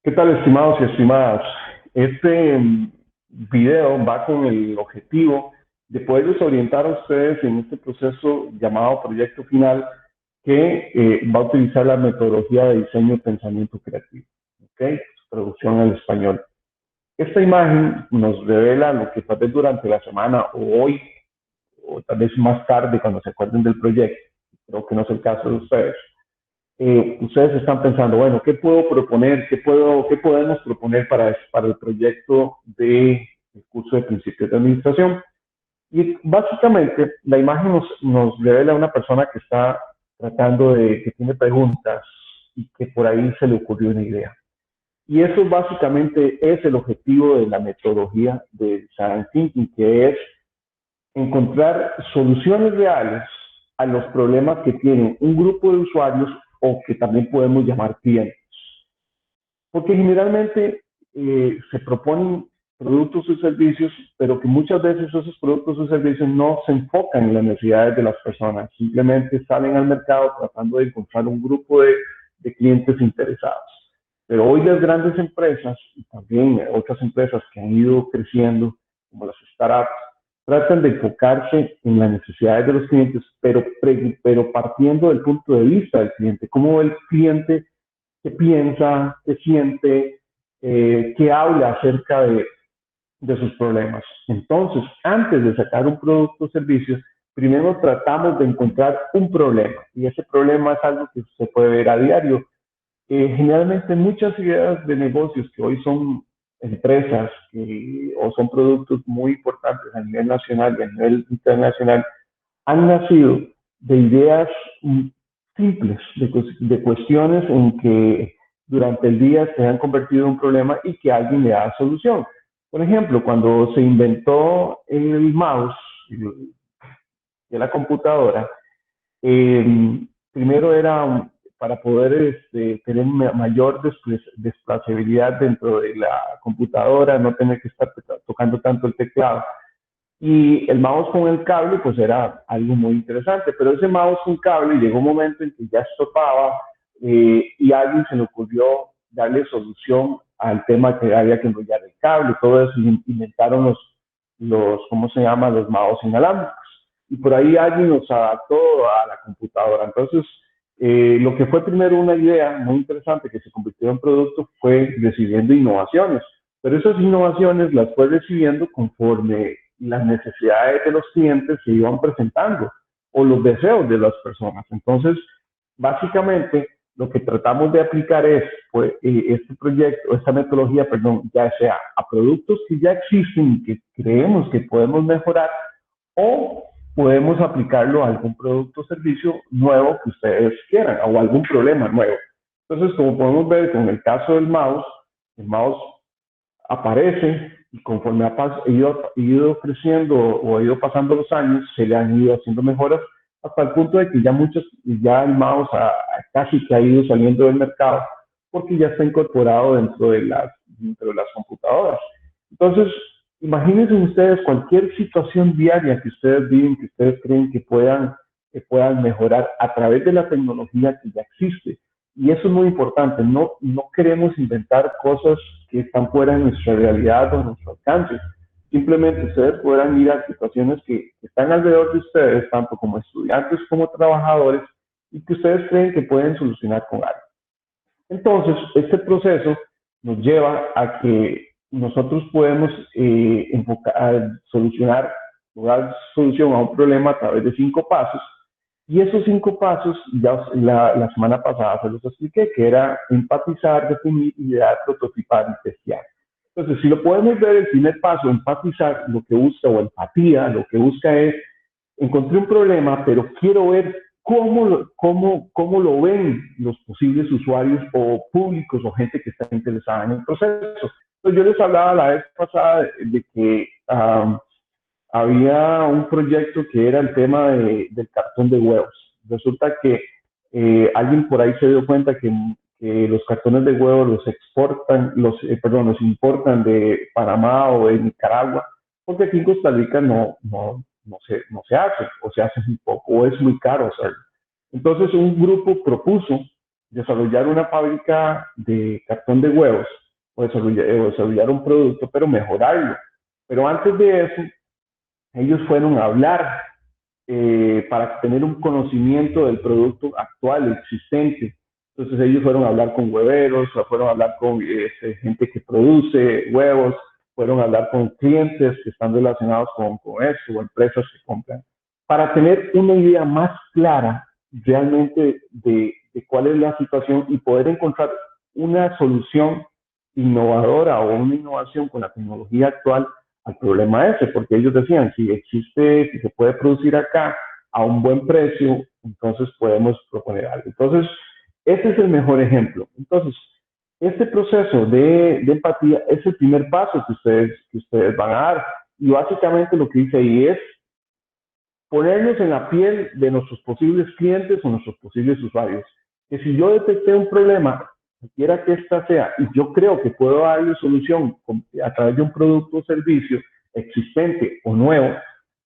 ¿Qué tal, estimados y estimadas? Este video va con el objetivo de poderles orientar a ustedes en este proceso llamado proyecto final que va a utilizar la metodología de diseño y pensamiento creativo, ¿ok? Traducción al español. Esta imagen nos revela lo que tal vez durante la semana o hoy, o tal vez más tarde cuando se acuerden del proyecto, creo que no es el caso de ustedes, ustedes están pensando, bueno, ¿qué puedo proponer? ¿Qué podemos proponer para el proyecto de el curso de principios de administración? Y básicamente la imagen nos revela a una persona que está que tiene preguntas y que por ahí se le ocurrió una idea. Y eso básicamente es el objetivo de la metodología de Design Thinking, que es encontrar soluciones reales a los problemas que tienen un grupo de usuarios o que también podemos llamar clientes. Porque generalmente se proponen productos y servicios, pero que muchas veces esos productos y servicios no se enfocan en las necesidades de las personas, simplemente salen al mercado tratando de encontrar un grupo de clientes interesados. Pero hoy las grandes empresas y también otras empresas que han ido creciendo, como las startups, tratan de enfocarse en las necesidades de los clientes, pero partiendo del punto de vista del cliente, cómo el cliente que piensa, que siente, que habla acerca de sus problemas. Entonces, antes de sacar un producto o servicio, primero tratamos de encontrar un problema y ese problema es algo que se puede ver a diario. Generalmente muchas ideas de negocios que hoy son empresas o son productos muy importantes a nivel nacional y a nivel internacional han nacido de ideas simples, de cuestiones en que durante el día se han convertido en un problema y que alguien le da solución. Por ejemplo, cuando se inventó el mouse y la computadora, primero era para poder tener mayor desplazabilidad dentro de la computadora, no tener que estar tocando tanto el teclado. Y el mouse con el cable, pues era algo muy interesante, pero ese mouse con cable llegó un momento en que ya estopaba y a alguien se le ocurrió darle solución al tema que había que enrollar el cable, todo eso, y inventaron ¿cómo se llama? Los mouse inalámbricos. Y por ahí alguien nos adaptó a la computadora. Entonces, lo que fue primero una idea muy interesante que se convirtió en producto fue recibiendo innovaciones, pero esas innovaciones las fue recibiendo conforme las necesidades de los clientes se iban presentando o los deseos de las personas. Entonces, básicamente, lo que tratamos de aplicar es este proyecto, esta metodología, perdón, ya sea a productos que ya existen y que creemos que podemos mejorar o podemos aplicarlo a algún producto o servicio nuevo que ustedes quieran o algún problema nuevo. Entonces, como podemos ver con el caso del mouse, el mouse aparece y conforme ha ido creciendo o ha ido pasando los años, se le han ido haciendo mejoras hasta el punto de que ya el mouse casi que ha ido saliendo del mercado porque ya está incorporado dentro de las computadoras. Entonces, imagínense ustedes cualquier situación diaria que ustedes viven, que ustedes creen que puedan mejorar a través de la tecnología que ya existe. Y eso es muy importante, no queremos inventar cosas que están fuera de nuestra realidad o de nuestro alcance. Simplemente ustedes podrán ir a situaciones que están alrededor de ustedes, tanto como estudiantes como trabajadores, y que ustedes creen que pueden solucionar con algo. Entonces, este proceso nos lleva a que nosotros podemos solucionar o dar solución a un problema a través de 5 pasos. Y esos 5 pasos, ya la semana pasada se los expliqué, que era empatizar, definir, idear, prototipar y testear. Entonces, si lo podemos ver, el primer paso, empatizar, lo que busca, o empatía, lo que busca es, encontré un problema, pero quiero ver cómo lo ven los posibles usuarios o públicos o gente que está interesada en el proceso. Entonces, yo les hablaba la vez pasada de que había un proyecto que era el tema del cartón de huevos. Resulta que alguien por ahí se dio cuenta que los cartones de huevos los exportan, los importan de Panamá o de Nicaragua, porque aquí en Costa Rica no se hace, o se hace muy poco, o es muy caro hacerlo. Entonces un grupo propuso desarrollar una fábrica de cartón de huevos o desarrollar un producto, pero mejorarlo. Pero antes de eso, ellos fueron a hablar para tener un conocimiento del producto actual, existente. Entonces ellos fueron a hablar con hueveros, fueron a hablar con gente que produce huevos, fueron a hablar con clientes que están relacionados con eso, o empresas que compran, para tener una idea más clara realmente de cuál es la situación y poder encontrar una solución innovadora o una innovación con la tecnología actual al problema ese, porque ellos decían, si existe, si se puede producir acá a un buen precio, entonces podemos proponer algo. Entonces, ese es el mejor ejemplo. Entonces, este proceso de empatía es el primer paso que ustedes van a dar. Y básicamente lo que dice ahí es ponernos en la piel de nuestros posibles clientes o nuestros posibles usuarios. Que si yo detecté un problema, quiera que ésta sea, y yo creo que puedo darle solución a través de un producto o servicio existente o nuevo,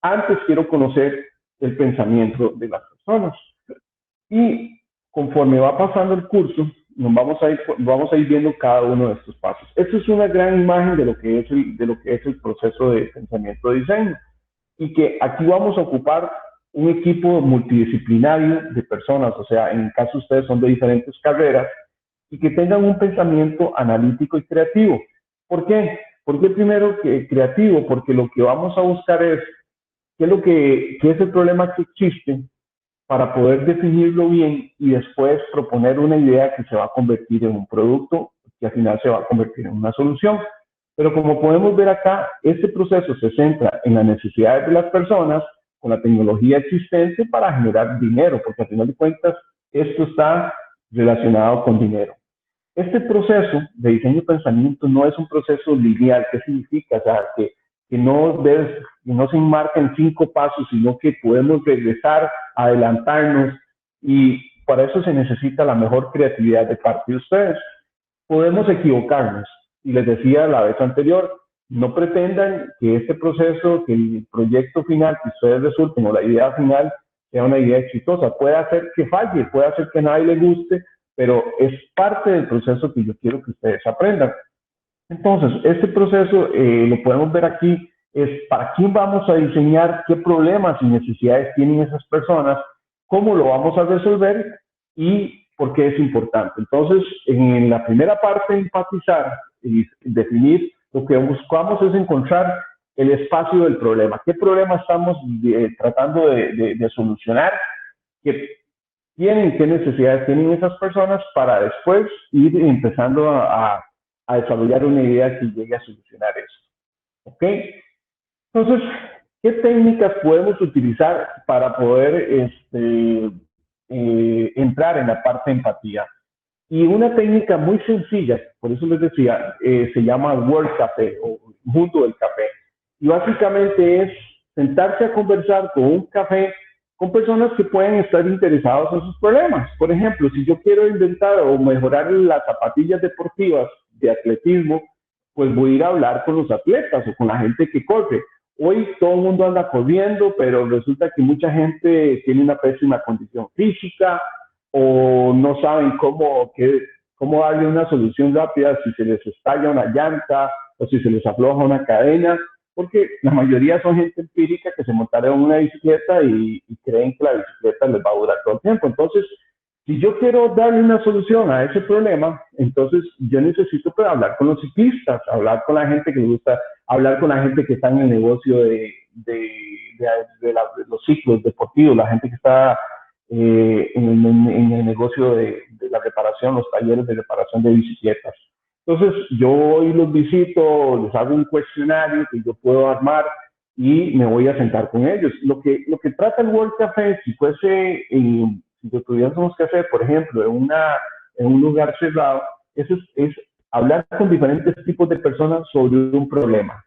antes quiero conocer el pensamiento de las personas. Y conforme va pasando el curso, vamos a ir viendo cada uno de estos pasos. Esta es una gran imagen de lo que es el proceso de pensamiento de diseño. Y que aquí vamos a ocupar un equipo multidisciplinario de personas, o sea, en caso ustedes son de diferentes carreras, y que tengan un pensamiento analítico y creativo. ¿Por qué? ¿Por qué primero que creativo? Porque lo que vamos a buscar es qué es el problema que existe para poder definirlo bien y después proponer una idea que se va a convertir en un producto que al final se va a convertir en una solución. Pero como podemos ver acá, este proceso se centra en las necesidades de las personas con la tecnología existente para generar dinero, porque al final de cuentas esto está relacionado con dinero. Este proceso de diseño y pensamiento no es un proceso lineal. ¿Qué significa? O sea, que no se enmarca en 5 pasos, sino que podemos regresar, adelantarnos, y para eso se necesita la mejor creatividad de parte de ustedes. Podemos equivocarnos, y les decía la vez anterior, no pretendan que este proceso, que el proyecto final que ustedes resulten o la idea final sea una idea exitosa. Puede hacer que falle, puede hacer que a nadie le guste, pero es parte del proceso que yo quiero que ustedes aprendan. Entonces, este proceso lo podemos ver aquí, es para quién vamos a diseñar, qué problemas y necesidades tienen esas personas, cómo lo vamos a resolver y por qué es importante. Entonces, en la primera parte, empatizar y definir, lo que buscamos es encontrar el espacio del problema. ¿Qué problema estamos tratando de solucionar? ¿Qué qué necesidades tienen esas personas para después ir empezando a desarrollar una idea que llegue a solucionar eso? ¿Ok? Entonces, ¿qué técnicas podemos utilizar para poder entrar en la parte de empatía? Y una técnica muy sencilla, por eso les decía, se llama World Café o Mundo del Café. Y básicamente es sentarse a conversar con un café con personas que pueden estar interesados en sus problemas. Por ejemplo, si yo quiero inventar o mejorar las zapatillas deportivas de atletismo, pues voy a ir a hablar con los atletas o con la gente que corre. Hoy todo el mundo anda corriendo, pero resulta que mucha gente tiene una pésima condición física o no saben cómo darle una solución rápida si se les estalla una llanta o si se les afloja una cadena, porque la mayoría son gente empírica que se montaron en una bicicleta y creen que la bicicleta les va a durar todo el tiempo. Entonces, si yo quiero darle una solución a ese problema, entonces yo necesito pues, hablar con los ciclistas, hablar con la gente que le gusta, hablar con la gente que está en el negocio de los ciclos deportivos, la gente que está en el negocio de la reparación, los talleres de reparación de bicicletas. Entonces, yo hoy los visito, les hago un cuestionario que yo puedo armar y me voy a sentar con ellos. Lo que trata el World Café, si lo tuviésemos que hacer, por ejemplo, en un lugar cerrado, es hablar con diferentes tipos de personas sobre un problema.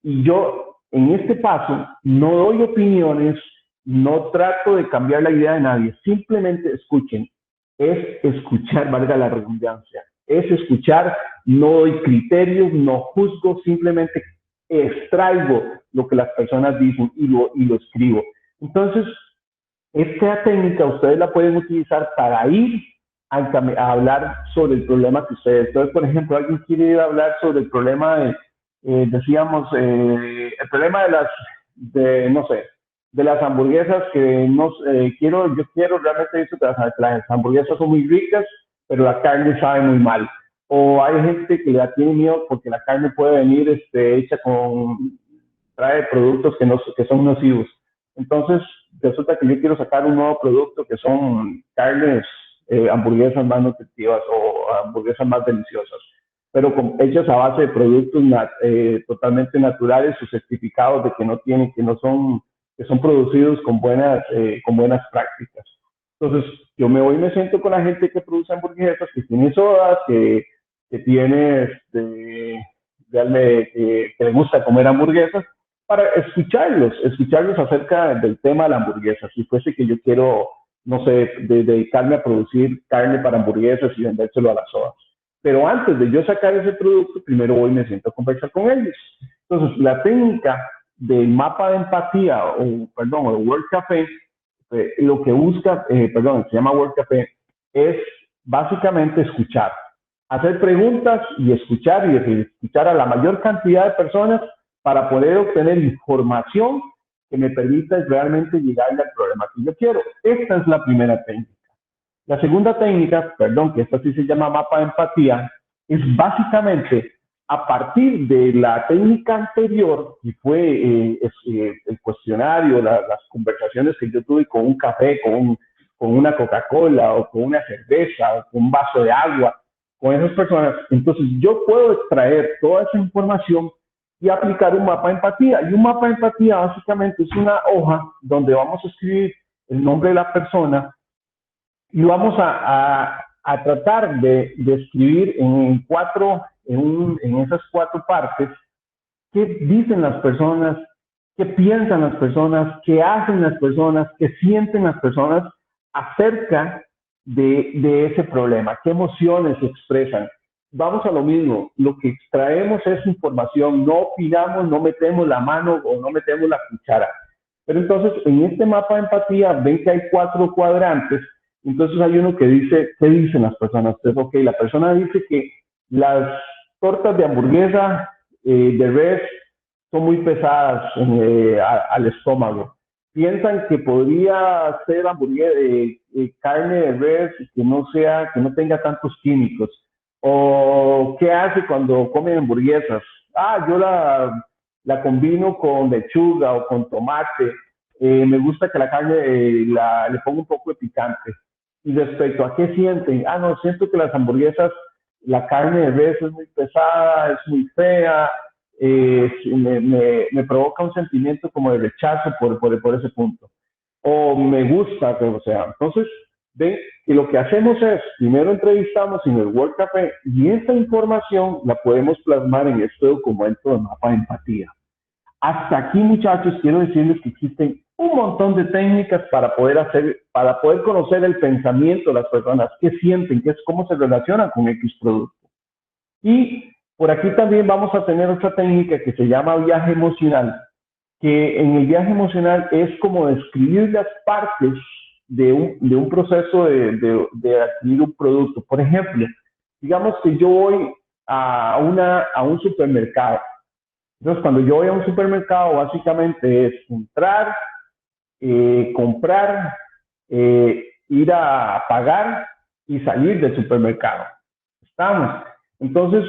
Y yo, en este paso, no doy opiniones, no trato de cambiar la idea de nadie, simplemente escuchen. Es escuchar, valga la redundancia, es escuchar, no doy criterios, no juzgo, simplemente extraigo lo que las personas dicen y lo escribo. Entonces, esta técnica ustedes la pueden utilizar para ir a hablar sobre el problema que ustedes. Entonces, por ejemplo, alguien quiere ir a hablar sobre el problema de, decíamos, el problema de no sé, de las hamburguesas que no, yo quiero realmente decir que las hamburguesas son muy ricas, pero la carne sabe muy mal. O hay gente que le tiene miedo porque la carne puede venir hecha trae productos que son nocivos. Entonces, resulta que yo quiero sacar un nuevo producto que son carnes, hamburguesas más nutritivas o hamburguesas más deliciosas, pero hechas a base de productos totalmente naturales o certificados de que no tienen, que son producidos con buenas prácticas. Entonces, yo me voy y me siento con la gente que produce hamburguesas, que tiene sodas, que tiene, que le gusta comer hamburguesas, para escucharlos acerca del tema de la hamburguesa. Si fuese que yo quiero, no sé, dedicarme a producir carne para hamburguesas y vendérselo a las sodas. Pero antes de yo sacar ese producto, primero voy y me siento a conversar con ellos. Entonces, la técnica del mapa de empatía, o Word Café, lo que busca, se llama Word Café, es básicamente escuchar, hacer preguntas y escuchar a la mayor cantidad de personas para poder obtener información que me permita realmente llegar al problema que yo quiero. Esta es la primera técnica. La segunda técnica, que esta sí se llama mapa de empatía, es básicamente a partir de la técnica anterior, que fue el cuestionario, las conversaciones que yo tuve con un café, con una Coca-Cola o con una cerveza o con un vaso de agua, con esas personas, entonces yo puedo extraer toda esa información y aplicar un mapa de empatía. Y un mapa de empatía básicamente es una hoja donde vamos a escribir el nombre de la persona y vamos a tratar de escribir en esas 4 partes qué dicen las personas, qué piensan las personas, qué hacen las personas, qué sienten las personas acerca de ese problema, qué emociones se expresan. Vamos a lo mismo, lo que extraemos es información, no opinamos, no metemos la mano o no metemos la cuchara. Pero entonces, en este mapa de empatía, ven que hay 4 cuadrantes, entonces hay uno que dice, ¿qué dicen las personas? Entonces, ok, la persona dice que las tortas de hamburguesa de res son muy pesadas al estómago. Piensan que podría ser carne de res que no tenga tantos químicos. O qué hace cuando comen hamburguesas. Yo la combino con lechuga o con tomate. Me gusta que la carne le ponga un poco de picante. Y respecto a qué sienten, no, siento que las hamburguesas, la carne de res es muy pesada, es muy fea, me provoca un sentimiento como de rechazo por ese punto. O me gusta, o sea, entonces, ven que lo que hacemos es, primero entrevistamos en el Word Café y esta información la podemos plasmar en este documento de mapa de empatía. Hasta aquí, muchachos, quiero decirles que existen un montón de técnicas para poder conocer el pensamiento de las personas, qué sienten, cómo se relacionan con X producto. Y por aquí también vamos a tener otra técnica que se llama viaje emocional, que en el viaje emocional es como describir las partes de un proceso de adquirir un producto. Por ejemplo, digamos que yo voy a un supermercado. Entonces, cuando yo voy a un supermercado, básicamente es entrar, comprar, ir a pagar y salir del supermercado. ¿Estamos? Entonces,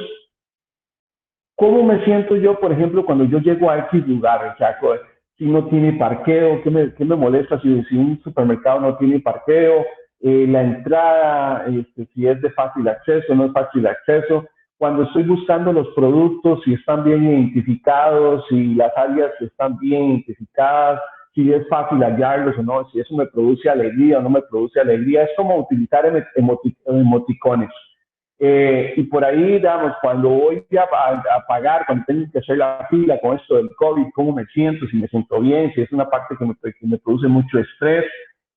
¿cómo me siento yo, por ejemplo, cuando yo llego a X lugar? O sea, si no tiene parqueo, ¿qué me molesta si un supermercado no tiene parqueo? La entrada, si es de fácil acceso, no es fácil acceso. Cuando estoy buscando los productos, si están bien identificados, si las áreas están bien identificadas, si es fácil hallarlos o no, si eso me produce alegría o no me produce alegría. Es como utilizar emoticones. Y por ahí, digamos, cuando voy a pagar, cuando tengo que hacer la fila con esto del COVID, cómo me siento, si me siento bien, si es una parte que me produce mucho estrés.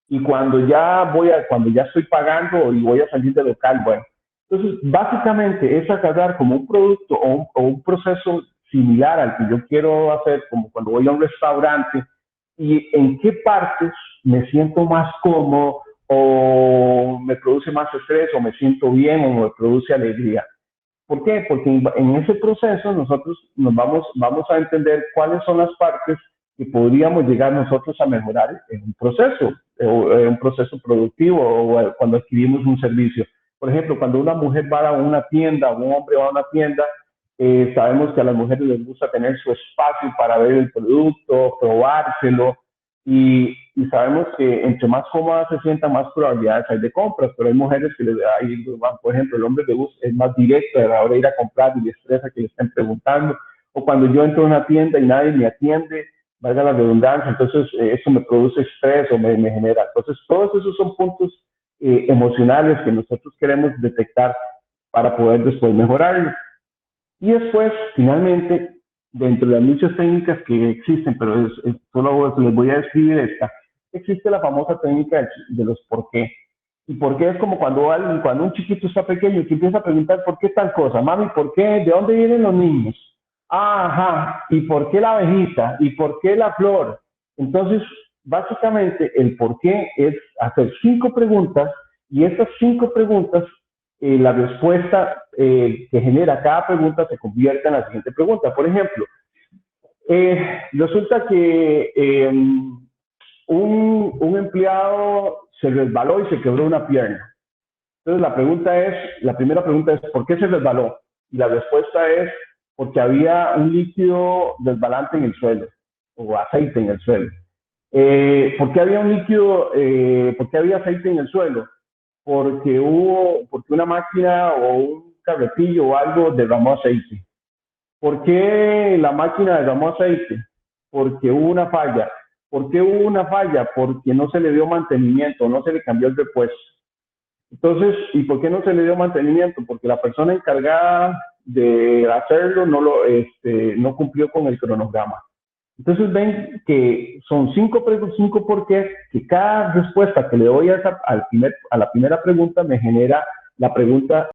Y cuando ya estoy pagando y voy a salir del local, bueno. Entonces, básicamente es agarrar como un producto o un proceso similar al que yo quiero hacer, como cuando voy a un restaurante, y en qué partes me siento más cómodo o me produce más estrés, o me siento bien, o me produce alegría. ¿Por qué? Porque en ese proceso nosotros vamos a entender cuáles son las partes que podríamos llegar nosotros a mejorar en un proceso productivo o cuando adquirimos un servicio. Por ejemplo, cuando una mujer va a una tienda o un hombre va a una tienda, sabemos que a las mujeres les gusta tener su espacio para ver el producto, probárselo, y sabemos que entre más cómodas se sientan, más probabilidades hay de compras, pero hay mujeres que, por ejemplo, el hombre es más directo a la hora de ir a comprar y le estresa que le estén preguntando, o cuando yo entro a una tienda y nadie me atiende, valga la redundancia, entonces eso me produce estrés o me genera. Entonces, todos esos son puntos emocionales que nosotros queremos detectar para poder después mejorar. Y después, finalmente, dentro de las muchas técnicas que existen, pero solo les voy a describir esta, existe la famosa técnica de los por qué. Y por qué es como cuando un chiquito está pequeño que empieza a preguntar por qué tal cosa, mami, ¿por qué? ¿De dónde vienen los niños? Ajá, ¿y por qué la abejita? ¿Y por qué la flor? Entonces, básicamente, el por qué es hacer 5 preguntas, y estas 5 preguntas, la respuesta que genera cada pregunta se convierte en la siguiente pregunta. Por ejemplo, resulta que un empleado se resbaló y se quebró una pierna. Entonces la primera pregunta es, ¿por qué se resbaló? Y la respuesta es, porque había un líquido resbalante en el suelo, o aceite en el suelo. ¿Por qué había un líquido, por qué había aceite en el suelo? Porque una máquina o un carretillo o algo derramó aceite. ¿Por qué la máquina derramó aceite? Porque hubo una falla. ¿Por qué hubo una falla? Porque no se le dio mantenimiento, no se le cambió el repuesto. Entonces, ¿y por qué no se le dio mantenimiento? Porque la persona encargada de hacerlo no cumplió con el cronograma. Entonces ven que son 5 por qué, que cada respuesta que le doy a la primera pregunta me genera la pregunta